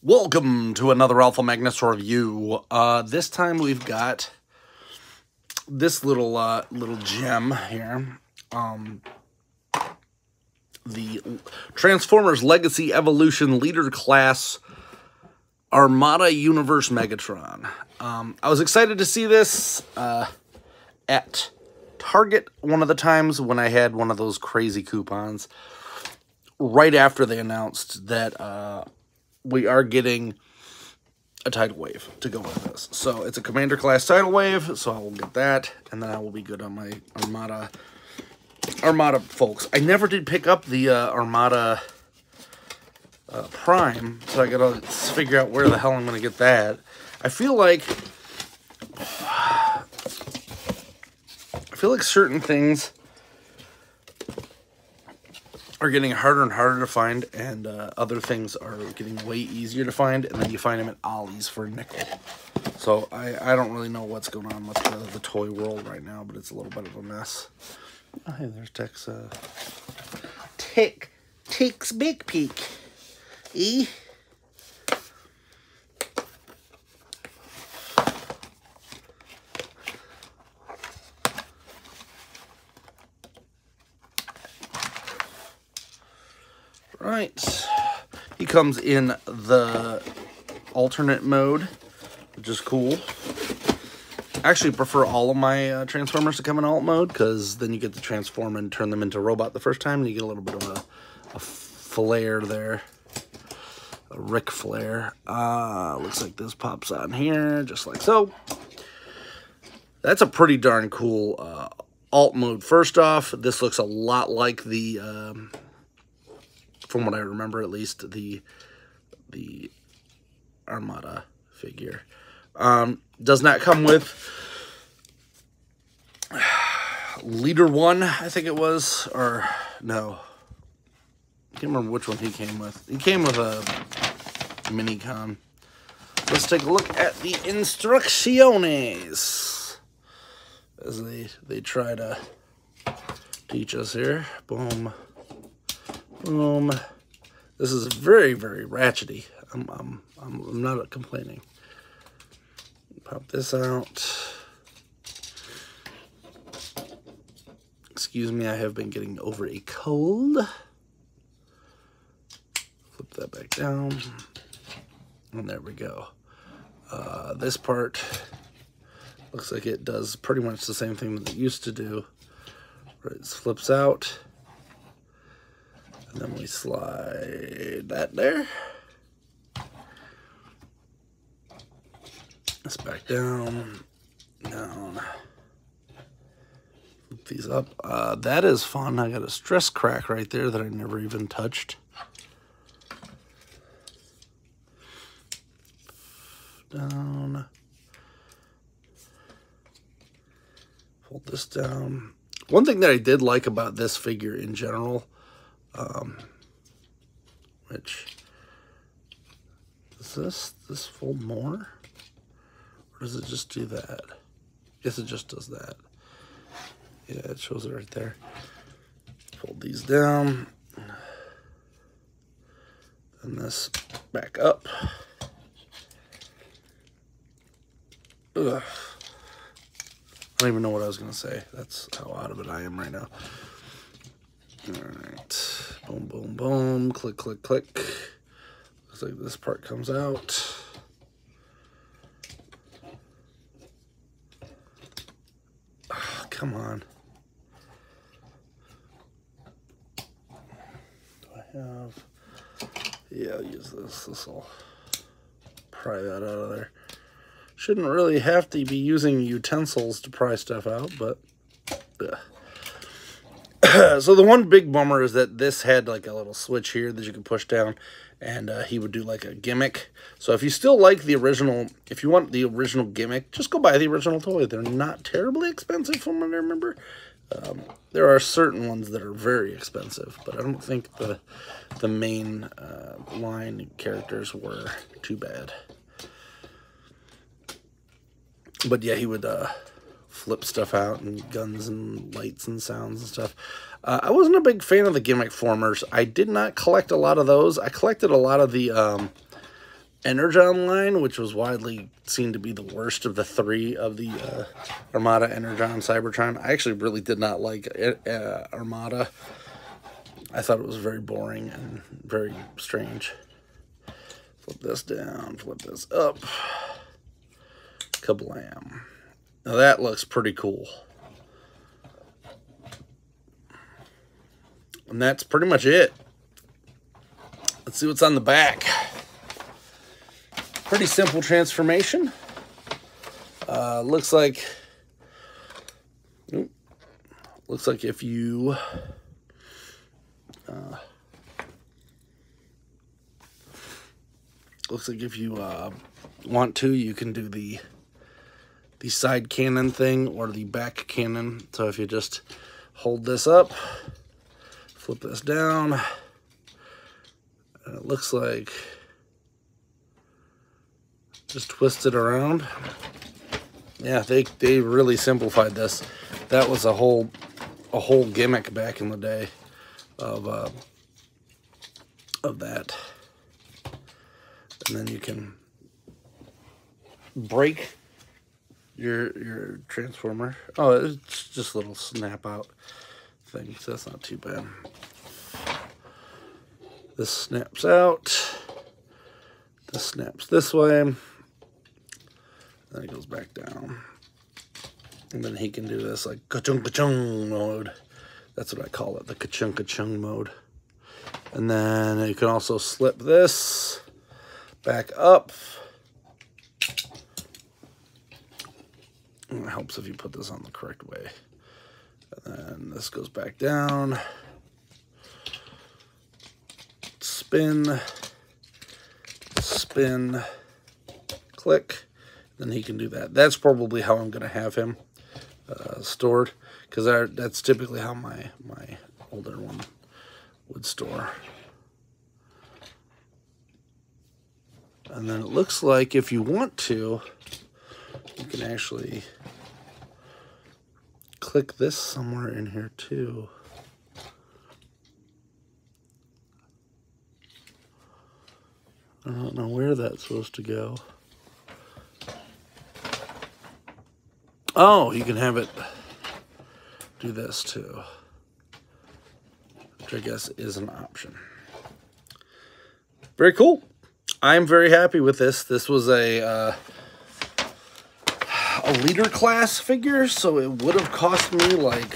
Welcome to another Alpha Magnus review. This time we've got this little gem here. The Transformers Legacy Evolution Leader Class Armada Universe Megatron. I was excited to see this at Target one of the times when I had one of those crazy coupons. Right after they announced that we are getting a tidal wave to go with this. So it's a Commander class tidal wave, so I will get that, and then I will be good on my Armada folks. I never did pick up the Armada Prime, so I gotta figure out where the hell I'm gonna get that. I feel like certain things are getting harder and harder to find, and other things are getting way easier to find, and then you find them at Ollie's for a nickel. So I don't really know what's going on with the toy world right now, but it's a little bit of a mess. Oh, hey, there's Tex. Tex Big Peek. E. Right, he comes in the alternate mode, which is cool. I actually prefer all of my Transformers to come in alt mode, because then you get to transform and turn them into robot the first time, and you get a little bit of a flare there, a Ric Flair. Looks like this pops on here, just like so. That's a pretty darn cool alt mode. First off, this looks a lot like the from what I remember, at least, the Armada figure. Does not come with Leader 1, I think it was, or no. I can't remember which one he came with. He came with a Minicon. Let's take a look at the instrucciones as they try to teach us here. Boom. Boom. This is very, very ratchety. I'm not complaining. Pop this out. Excuse me, I have been getting over a cold. Flip that back down. And there we go. This part looks like it does pretty much the same thing that it used to do. Where it flips out. And then we slide that there. This back down, down. Flip these up. That is fun. I got a stress crack right there that I never even touched. Down. Fold this down. One thing that I did like about this figure in general, which, does this fold more? Or does it just do that? I guess it just does that. Yeah, it shows it right there. Fold these down. And this back up. Ugh. I don't even know what I was going to say. That's how out of it I am right now. Alright. Boom, boom, boom. Click, click, click. Looks like this part comes out. Oh, come on. Do I have... Yeah, I'll use this. This will pry that out of there. Shouldn't really have to be using utensils to pry stuff out, but... So the one big bummer is that this had like a little switch here that you can push down, and he would do like a gimmick. So if you still like the original, if you want the original gimmick, just go buy the original toy. They're not terribly expensive from what I remember. There are certain ones that are very expensive, but I don't think the main line characters were too bad. But yeah, he would flip stuff out, and guns and lights and sounds and stuff. I wasn't a big fan of the gimmick formers. I did not collect a lot of those. I collected a lot of the Energon line, which was widely seen to be the worst of the three of the Armada, Energon, Cybertron. I actually really did not like Armada. I thought it was very boring and very strange. Flip this down, flip this up. Kablam. Now that looks pretty cool. And that's pretty much it. Let's see what's on the back. Pretty simple transformation. Looks like if you want to, you can do the side cannon thing or the back cannon. So if you just hold this up, flip this down, and it looks like just twist it around. Yeah, they really simplified this. That was a whole gimmick back in the day of that. And then you can break your transformer. Oh, it's just a little snap out thing, so that's not too bad. This snaps out. This snaps this way. Then it goes back down. And then he can do this like ka-chung ka-chung mode. That's what I call it, the ka-chung ka-chung mode. And then you can also slip this back up. And it helps if you put this on the correct way. And then this goes back down. Spin. Spin. Click. Then he can do that. That's probably how I'm going to have him stored, because that's typically how my older one would store. And then it looks like if you want to, you can actually click this somewhere in here too. I don't know where that's supposed to go. Oh, you can have it do this too, which I guess is an option. Very cool. I'm very happy with this. This was a leader class figure, so it would have cost me like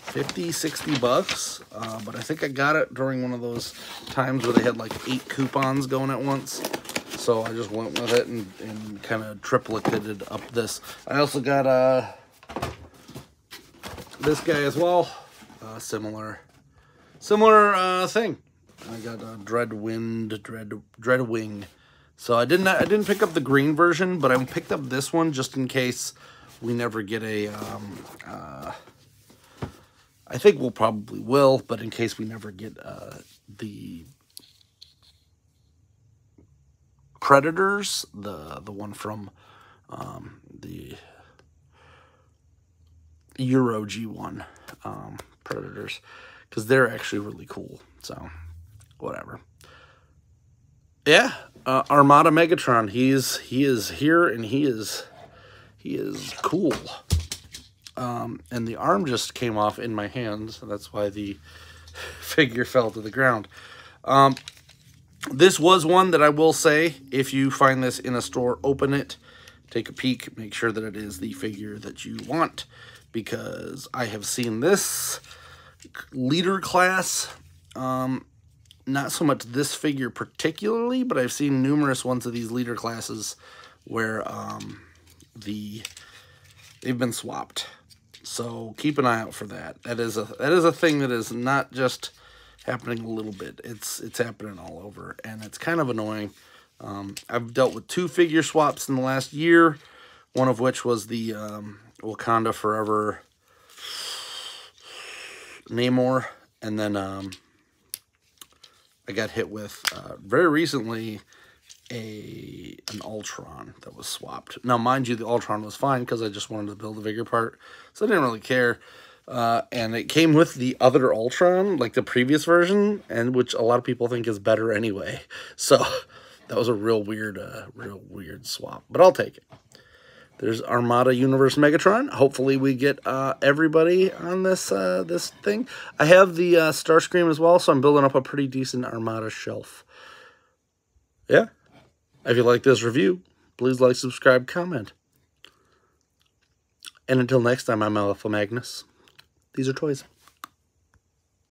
50, 60 bucks. But I think I got it during one of those times where they had like 8 coupons going at once. So I just went with it and kind of triplicated up this. I also got this guy as well. Similar thing. I got a Dreadwing. So I didn't pick up the green version, but I picked up this one just in case we never get a. I think we'll probably will, but in case we never get the Predators, the one from the Euro G1 Predators, because they're actually really cool. So whatever. Yeah, Armada Megatron. He is here, and he is cool. And the arm just came off in my hand, so that's why the figure fell to the ground. This was one that I will say, if you find this in a store, open it, take a peek, make sure that it is the figure that you want, because I have seen this leader class, not so much this figure particularly, but I've seen numerous ones of these leader classes where they've been swapped. So keep an eye out for that. That is a thing that is not just happening a little bit. It's happening all over, and it's kind of annoying. I've dealt with 2 figure swaps in the last year, one of which was the Wakanda Forever Namor, and then I got hit with very recently an Ultron that was swapped. Now, mind you, the Ultron was fine because I just wanted to build a bigger part, so I didn't really care. And it came with the other Ultron, like the previous version, and which a lot of people think is better anyway. So That was a real weird swap, but I'll take it. There's Armada Universe Megatron. Hopefully we get everybody on this this thing. I have the Starscream as well, so I'm building up a pretty decent Armada shelf. Yeah. If you like this review, please like, subscribe, comment. And until next time, I'm Alpha Magnus. These are toys.